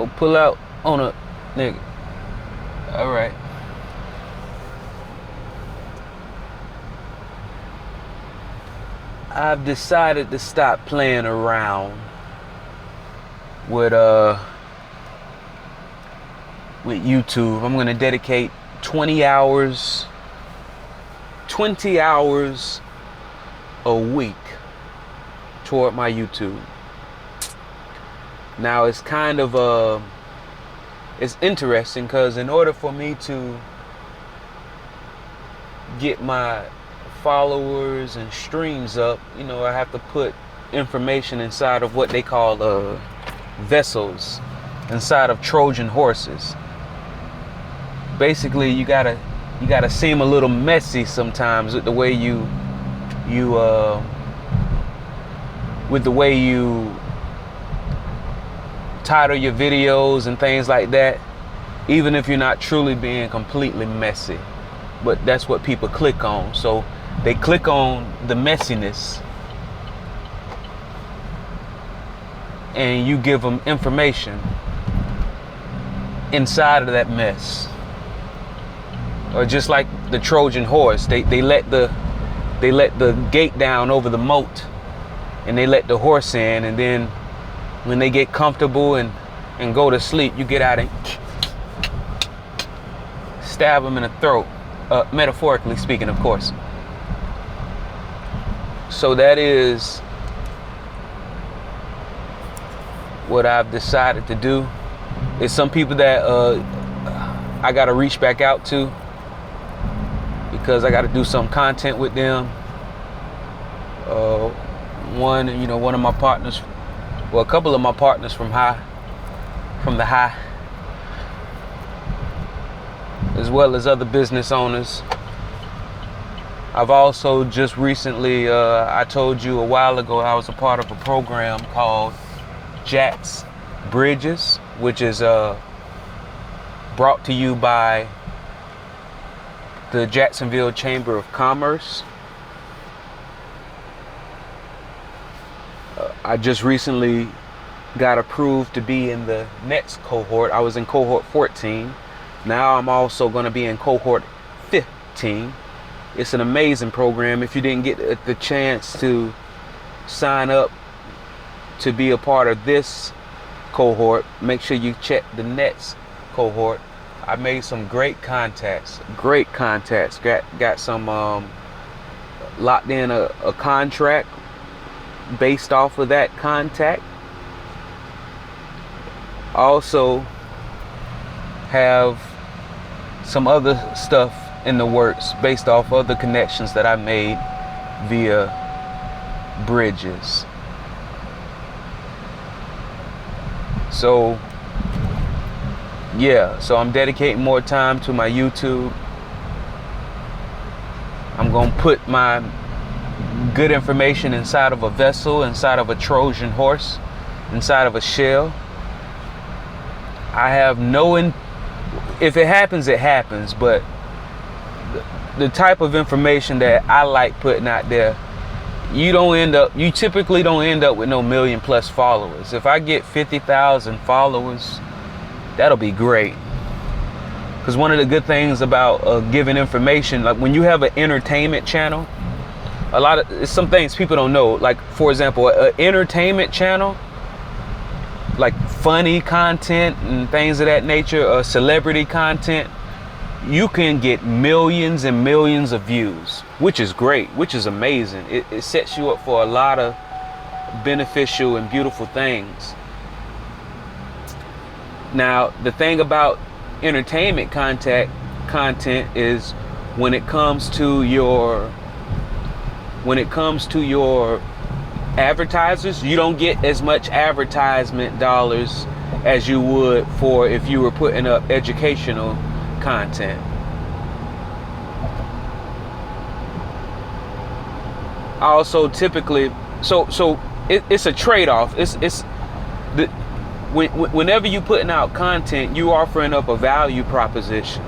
pull out on a nigga. All right. I've decided to stop playing around with YouTube. I'm gonna dedicate 20 hours a week toward my YouTube. Now it's kind of it's interesting because in order for me to get my followers and streams up, I have to put information inside of what they call vessels, inside of Trojan horses. Basically, you gotta seem a little messy sometimes with the way you title your videos and things like that, even if you're not truly being completely messy. But that's what people click on. So they click on the messiness and you give them information inside of that mess. Or just like the Trojan horse, they let the gate down over the moat and they let the horse in, and then when they get comfortable and go to sleep, you get out and stab them in the throat, metaphorically speaking, of course. So that is what I've decided to do. It's some people that I gotta reach back out to because I gotta do some content with them. One of my partners, well, a couple of my partners from the high, as well as other business owners. I've also just recently, I told you a while ago, I was a part of a program called Jack's Bridges, which is brought to you by the Jacksonville Chamber of Commerce. I just recently got approved to be in the next cohort. I was in cohort 14. Now I'm also going to be in cohort 15. It's an amazing program. If you didn't get the chance to sign up to be a part of this cohort, make sure you check the next cohort. I made some great contacts. Got some locked in a contract based off of that contact. Also have some other stuff in the works based off other connections that I made via Bridges. So I'm dedicating more time to my YouTube. I'm gonna put my good information inside of a vessel, inside of a Trojan horse, inside of a shell. I have if it happens, it happens, but the type of information that I like putting out there, you typically don't end up with no 1 million+ followers. If I get 50,000 followers, that'll be great. Because one of the good things about giving information, like when you have an entertainment channel, some things people don't know. Like, for example, an entertainment channel, like funny content and things of that nature, celebrity content, you can get millions and millions of views, which is great, which is amazing. It sets you up for a lot of beneficial and beautiful things. Now, the thing about entertainment content is when it comes to your advertisers, you don't get as much advertisement dollars as you would for if you were putting up educational content. Also, typically, it's a trade-off. Whenever you putting out content, you offering up a value proposition,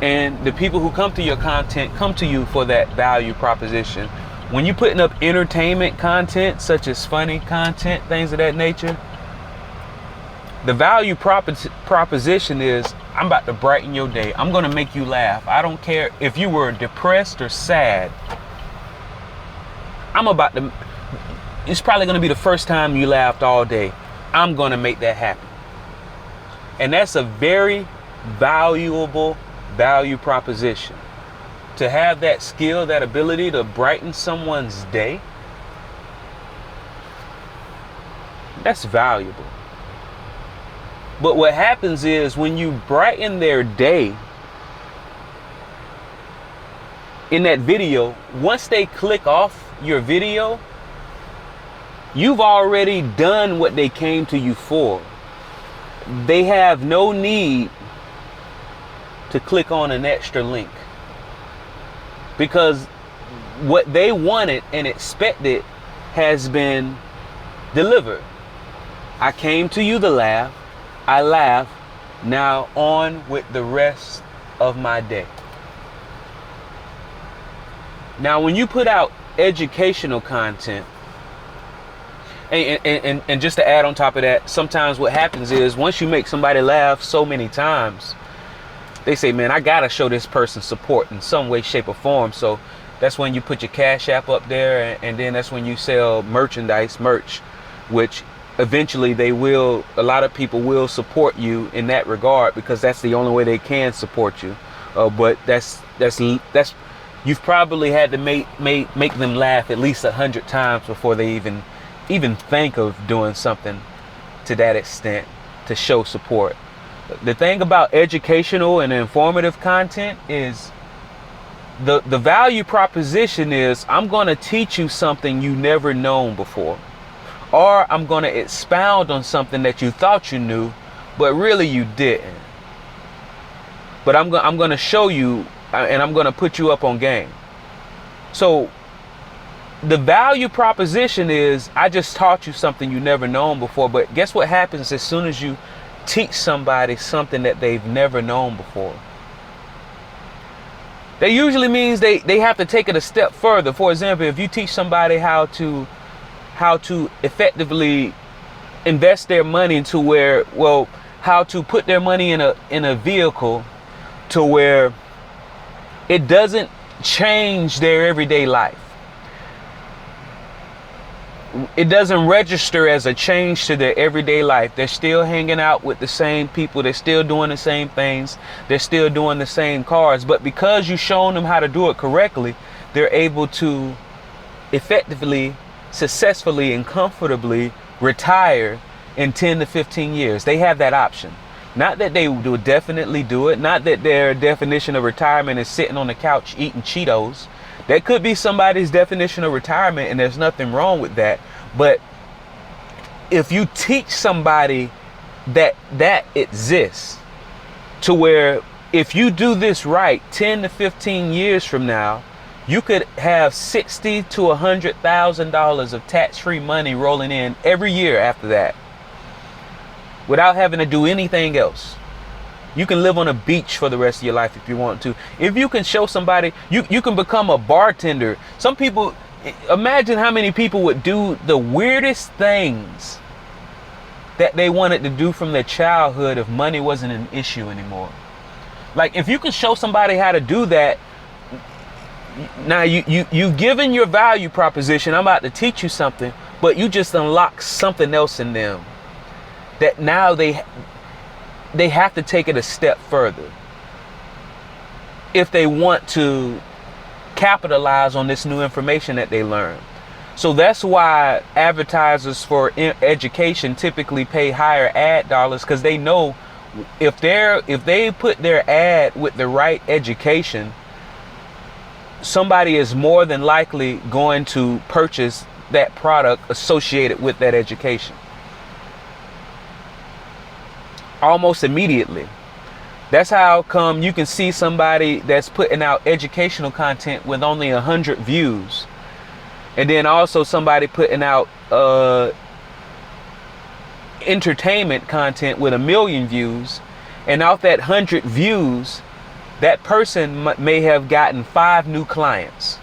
and the people who come to your content come to you for that value proposition. When you're putting up entertainment content, such as funny content, things of that nature, The value proposition is, I'm about to brighten your day. I'm going to make you laugh. I don't care if you were depressed or sad. It's probably going to be the first time you laughed all day. I'm going to make that happen. And that's a very valuable value proposition. To have that skill, that ability to brighten someone's day, that's valuable. But what happens is when you brighten their day in that video, once they click off your video, you've already done what they came to you for. They have no need to click on an extra link, because what they wanted and expected has been delivered. I came to you to laugh. I laugh. Now on with the rest of my day. Now, when you put out educational content, and just to add on top of that, sometimes what happens is once you make somebody laugh so many times, they say, man, I gotta show this person support in some way, shape, or form. So that's when you put your Cash App up there, and then that's when you sell merch, which eventually a lot of people will support you in that regard, because that's the only way they can support you. But that's you've probably had to make them laugh at least 100 times before they even think of doing something to that extent to show support. The thing about educational and informative content is the value proposition is, I'm going to teach you something you never known before, or I'm going to expound on something that you thought you knew but really you didn't. But I'm going to show you, and I'm going to put you up on game. So the value proposition is, I just taught you something you never known before. But guess what happens as soon as you teach somebody something that they've never known before? That usually means they have to take it a step further. For example, if you teach somebody how to effectively invest their money to where, well, how to put their money in a vehicle to where it doesn't change their everyday life. It doesn't register as a change to their everyday life. They're still hanging out with the same people. They're still doing the same things. They're still doing the same cars. But because you've shown them how to do it correctly, they're able to effectively, successfully, and comfortably retire in 10 to 15 years. They have that option. Not that they will definitely do it. Not that their definition of retirement is sitting on the couch eating Cheetos. That could be somebody's definition of retirement, and there's nothing wrong with that. But if you teach somebody that exists, to where if you do this right, 10 to 15 years from now, you could have $60,000 to $100,000 of tax-free money rolling in every year after that, without having to do anything else. You can live on a beach for the rest of your life if you want to. If you can show somebody, you can become a bartender. Some people, imagine how many people would do the weirdest things that they wanted to do from their childhood if money wasn't an issue anymore. Like, if you can show somebody how to do that, now you've given your value proposition, I'm about to teach you something, but you just unlock something else in them that now they have to take it a step further if they want to capitalize on this new information that they learned. So that's why advertisers for education typically pay higher ad dollars, because they know if they put their ad with the right education, somebody is more than likely going to purchase that product associated with that education. Almost immediately. That's how come you can see somebody that's putting out educational content with only 100 views, and then also somebody putting out entertainment content with 1 million views, and off that 100 views, that person may have gotten 5 new clients.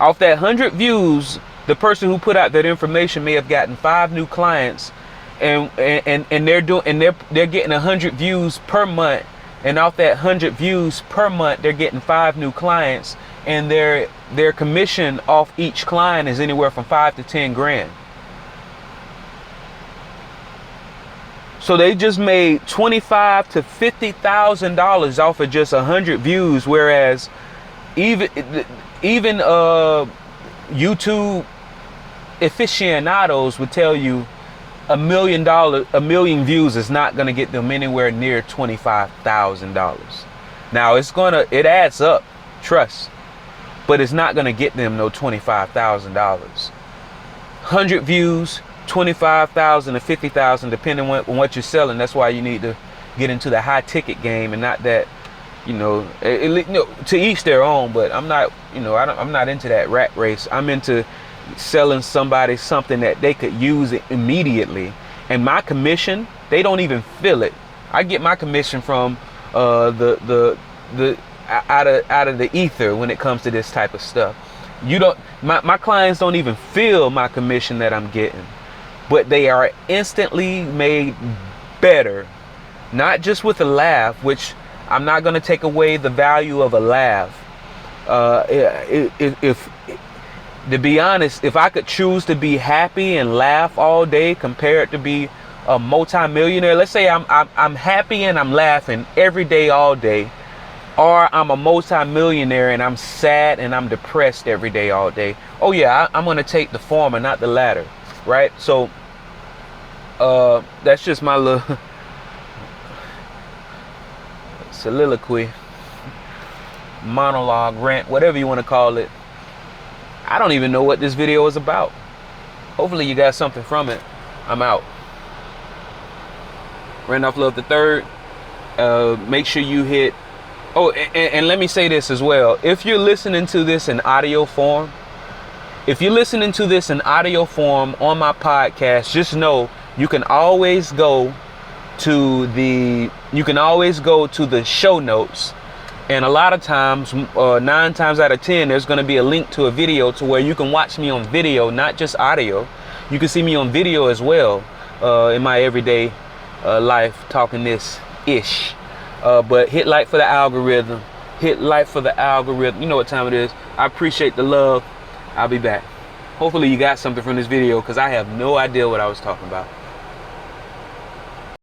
Off that 100 views, the person who put out that information may have gotten 5 new clients, and they're getting 100 views per month, and off that 100 views per month they're getting 5 new clients, and their commission off each client is anywhere from 5 to 10 grand. So they just made $25,000 to $50,000 off of just 100 views, whereas even YouTube aficionados would tell you a million views is not going to get them anywhere near $25,000. Now it adds up, trust, but it's not going to get them no $25,000. 100 views, 25,000 to 50,000, depending on what you're selling. That's why you need to get into the high ticket game, and not that, to each their own. But I'm not, I'm not into that rat race. I'm into selling somebody something that they could use it immediately, and my commission, they don't even feel it. I get my commission from the out of the ether when it comes to this type of stuff. My clients don't even feel my commission that I'm getting, but they are instantly made better, not just with a laugh, which I'm not going to take away the value of a laugh. If to be honest, if I could choose to be happy and laugh all day compared to be a multi-millionaire, let's say I'm happy and I'm laughing every day, all day, or I'm a multi-millionaire and I'm sad and I'm depressed every day, all day. Oh yeah, I'm going to take the former, not the latter, right? So that's just my little soliloquy, monologue, rant, whatever you want to call it. I don't even know what this video is about. Hopefully you got something from it. I'm out. Randolph Love III. Make sure you hit. Oh, and let me say this as well. If you're listening to this in audio form, on my podcast, just know you can always go to the show notes. And a lot of times, 9 times out of 10, there's going to be a link to a video to where you can watch me on video, not just audio. You can see me on video as well, in my everyday life, talking this ish. But hit like for the algorithm. You know what time it is. I appreciate the love. I'll be back. Hopefully you got something from this video, because I have no idea what I was talking about.